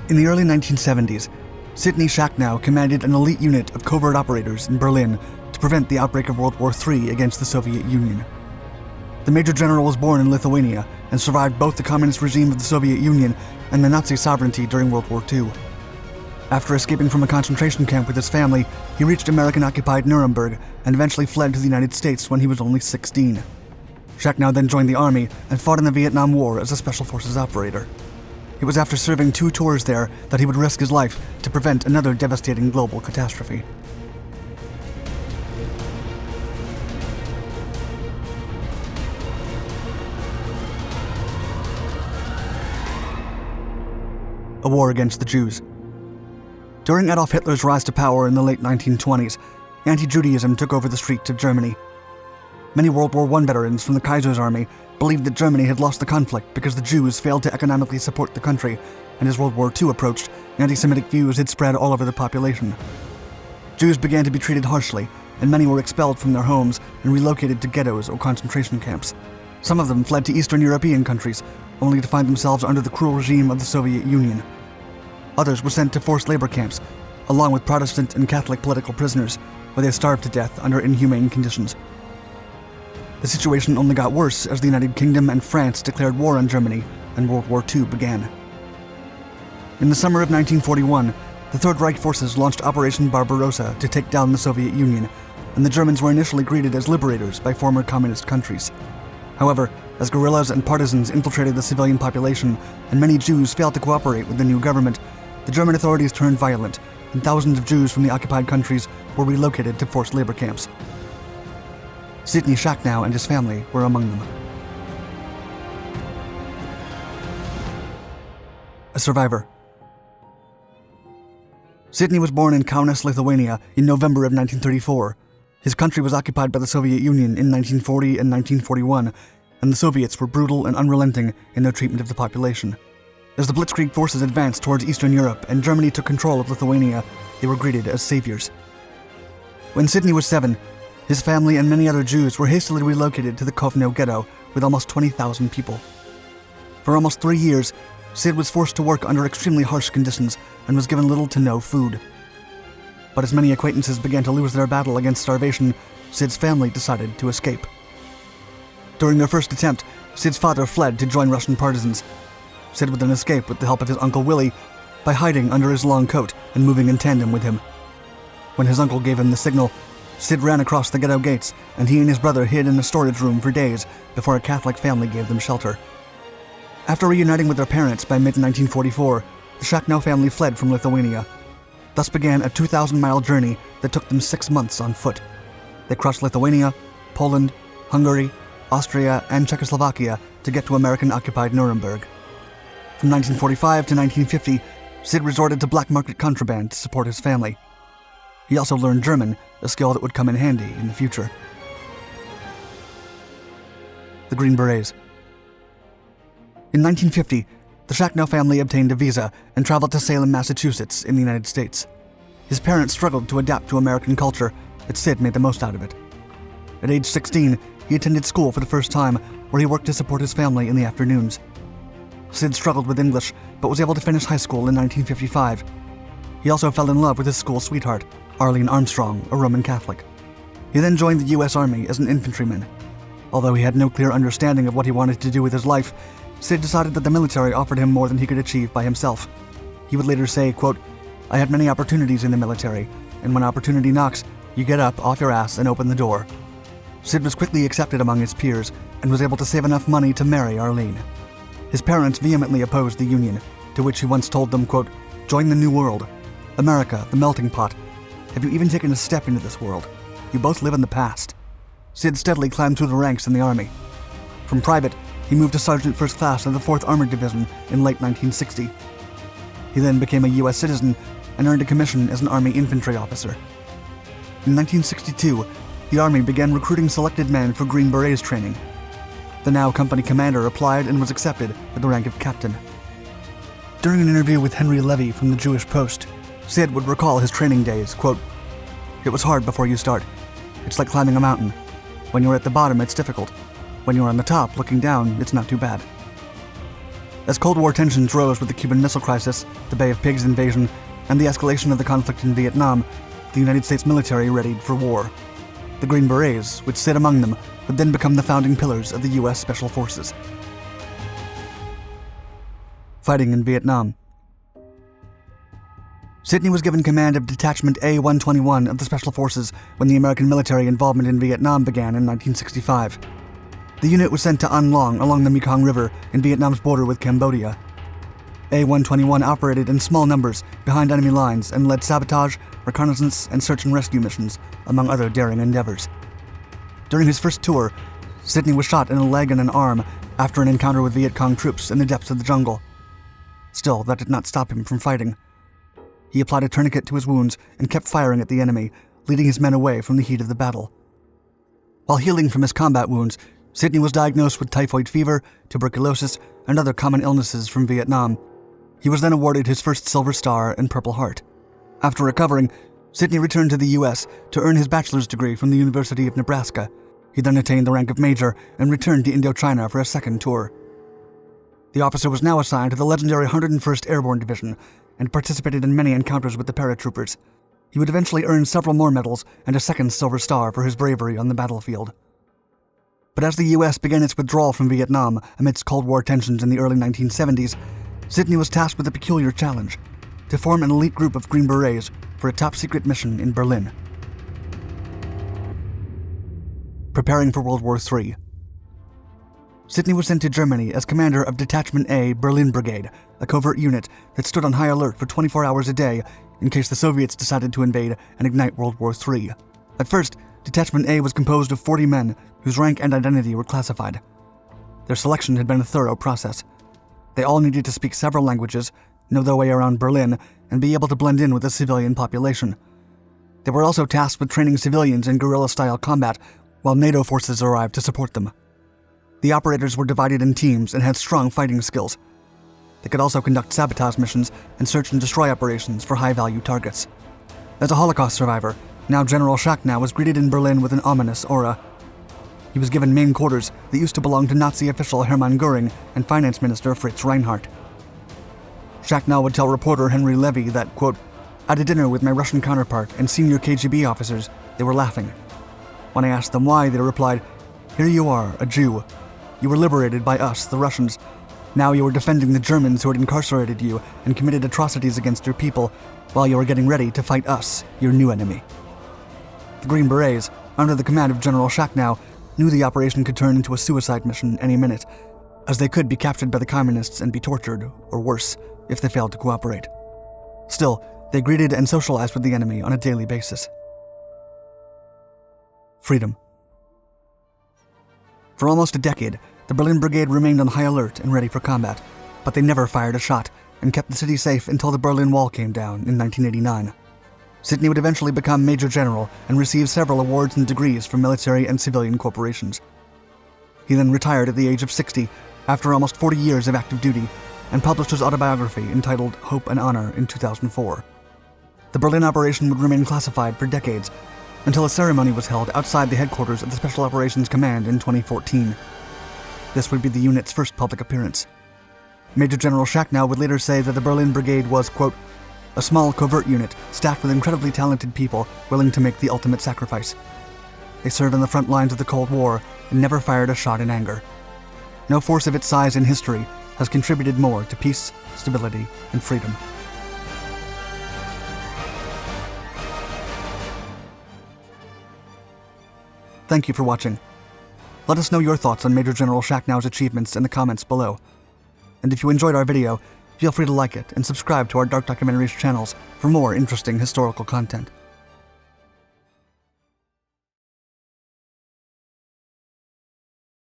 In the early 1970s, Sidney Shachnow commanded an elite unit of covert operators in Berlin to prevent the outbreak of World War III against the Soviet Union. The Major General was born in Lithuania and survived both the communist regime of the Soviet Union and the Nazi sovereignty during World War II. After escaping from a concentration camp with his family, he reached American-occupied Nuremberg and eventually fled to the United States when he was only 16. Shachnow then joined the army and fought in the Vietnam War as a Special Forces operator. It was after serving 2 tours there that he would risk his life to prevent another devastating global catastrophe. A war against the Jews. During Adolf Hitler's rise to power in the late 1920s, anti-Judaism took over the streets of Germany. Many World War I veterans from the Kaiser's army believed that Germany had lost the conflict because the Jews failed to economically support the country, and as World War II approached, anti-Semitic views had spread all over the population. Jews began to be treated harshly, and many were expelled from their homes and relocated to ghettos or concentration camps. Some of them fled to Eastern European countries, only to find themselves under the cruel regime of the Soviet Union. Others were sent to forced labor camps, along with Protestant and Catholic political prisoners, where they starved to death under inhumane conditions. The situation only got worse as the United Kingdom and France declared war on Germany and World War II began. In the summer of 1941, the Third Reich forces launched Operation Barbarossa to take down the Soviet Union, and the Germans were initially greeted as liberators by former communist countries. However, as guerrillas and partisans infiltrated the civilian population and many Jews failed to cooperate with the new government, the German authorities turned violent, and thousands of Jews from the occupied countries were relocated to forced labor camps. Sidney Shachnow and his family were among them. A survivor. Sidney was born in Kaunas, Lithuania in November of 1934. His country was occupied by the Soviet Union in 1940 and 1941, and the Soviets were brutal and unrelenting in their treatment of the population. As the Blitzkrieg forces advanced towards Eastern Europe and Germany took control of Lithuania, they were greeted as saviors. When Sidney was 7, his family and many other Jews were hastily relocated to the Kovno ghetto with almost 20,000 people. For almost 3 years, Sid was forced to work under extremely harsh conditions and was given little to no food. But as many acquaintances began to lose their battle against starvation, Sid's family decided to escape. During their first attempt, Sid's father fled to join Russian partisans. Sid would then escape with the help of his Uncle Willie by hiding under his long coat and moving in tandem with him. When his uncle gave him the signal, Sid ran across the ghetto gates, and he and his brother hid in a storage room for days before a Catholic family gave them shelter. After reuniting with their parents by mid-1944, the Shachnow family fled from Lithuania. Thus began a 2,000-mile journey that took them 6 months on foot. They crossed Lithuania, Poland, Hungary, Austria, and Czechoslovakia to get to American-occupied Nuremberg. From 1945 to 1950, Sid resorted to black market contraband to support his family. He also learned German, a skill that would come in handy in the future. The Green Berets. In 1950, the Shachnow family obtained a visa and traveled to Salem, Massachusetts in the United States. His parents struggled to adapt to American culture, but Sid made the most out of it. At age 16, he attended school for the first time, where he worked to support his family in the afternoons. Sid struggled with English, but was able to finish high school in 1955. He also fell in love with his school sweetheart, Arlene Armstrong, a Roman Catholic. He then joined the U.S. Army as an infantryman. Although he had no clear understanding of what he wanted to do with his life, Sid decided that the military offered him more than he could achieve by himself. He would later say, quote, "I had many opportunities in the military, and when opportunity knocks, you get up off your ass and open the door." Sid was quickly accepted among his peers and was able to save enough money to marry Arlene. His parents vehemently opposed the Union, to which he once told them, quote, "Join the New World. America, the melting pot. Have you even taken a step into this world? You both live in the past." Sid steadily climbed through the ranks in the Army. From private, he moved to Sergeant First Class of the 4th Armored Division in late 1960. He then became a U.S. citizen and earned a commission as an Army infantry officer. In 1962, the Army began recruiting selected men for Green Berets training. The now company commander applied and was accepted for the rank of captain. During an interview with Henry Levy from the Jewish Post, Sid would recall his training days, quote, "It was hard before you start. It's like climbing a mountain. When you're at the bottom, it's difficult. When you're on the top, looking down, it's not too bad." As Cold War tensions rose with the Cuban Missile Crisis, the Bay of Pigs invasion, and the escalation of the conflict in Vietnam, the United States military readied for war. The Green Berets, which sit among them, would then become the founding pillars of the U.S. Special Forces. Fighting in Vietnam. Sidney was given command of Detachment A-121 of the Special Forces when the American military involvement in Vietnam began in 1965. The unit was sent to An Long along the Mekong River in Vietnam's border with Cambodia. A-121 operated in small numbers behind enemy lines and led sabotage, reconnaissance, and search and rescue missions, among other daring endeavors. During his first tour, Sidney was shot in a leg and an arm after an encounter with Viet Cong troops in the depths of the jungle. Still, that did not stop him from fighting. He applied a tourniquet to his wounds and kept firing at the enemy, leading his men away from the heat of the battle. While healing from his combat wounds, Sidney was diagnosed with typhoid fever, tuberculosis, and other common illnesses from Vietnam. He was then awarded his first Silver Star and Purple Heart. After recovering, Sidney returned to the U.S. to earn his bachelor's degree from the University of Nebraska. He then attained the rank of major and returned to Indochina for a second tour. The officer was now assigned to the legendary 101st Airborne Division and participated in many encounters with the paratroopers. He would eventually earn several more medals and a second Silver Star for his bravery on the battlefield. But as the U.S. began its withdrawal from Vietnam amidst Cold War tensions in the early 1970s, Sidney was tasked with a peculiar challenge: to form an elite group of Green Berets for a top-secret mission in Berlin. Preparing for World War III. Sidney was sent to Germany as commander of Detachment A Berlin Brigade, a covert unit that stood on high alert for 24 hours a day in case the Soviets decided to invade and ignite World War III. At first, Detachment A was composed of 40 men whose rank and identity were classified. Their selection had been a thorough process. They all needed to speak several languages, know their way around Berlin, and be able to blend in with the civilian population. They were also tasked with training civilians in guerrilla-style combat while NATO forces arrived to support them. The operators were divided in teams and had strong fighting skills. They could also conduct sabotage missions and search and destroy operations for high-value targets. As a Holocaust survivor, now General Shachnow was greeted in Berlin with an ominous aura. He was given main quarters that used to belong to Nazi official Hermann Göring and Finance Minister Fritz Reinhardt. Shachnow would tell reporter Henry Levy that, quote, "At a dinner with my Russian counterpart and senior KGB officers, they were laughing. When I asked them why, they replied, 'Here you are, a Jew. You were liberated by us, the Russians. Now you are defending the Germans who had incarcerated you and committed atrocities against your people, while you are getting ready to fight us, your new enemy.'" The Green Berets, under the command of General Shachnow, knew the operation could turn into a suicide mission any minute, as they could be captured by the communists and be tortured, or worse, if they failed to cooperate. Still, they greeted and socialized with the enemy on a daily basis. Freedom. For almost a decade, the Berlin Brigade remained on high alert and ready for combat, but they never fired a shot and kept the city safe until the Berlin Wall came down in 1989. Sidney would eventually become Major General and receive several awards and degrees from military and civilian corporations. He then retired at the age of 60 after almost 40 years of active duty and published his autobiography entitled Hope and Honor in 2004. The Berlin operation would remain classified for decades until a ceremony was held outside the headquarters of the Special Operations Command in 2014. This would be the unit's first public appearance. Major General Shachnow would later say that the Berlin Brigade was, quote, "a small covert unit staffed with incredibly talented people willing to make the ultimate sacrifice. They served on the front lines of the Cold War and never fired a shot in anger. No force of its size in history has contributed more to peace, stability, and freedom." Thank you for watching. Let us know your thoughts on Major General Shachnow's achievements in the comments below. And if you enjoyed our video, feel free to like it and subscribe to our Dark Documentaries channels for more interesting historical content.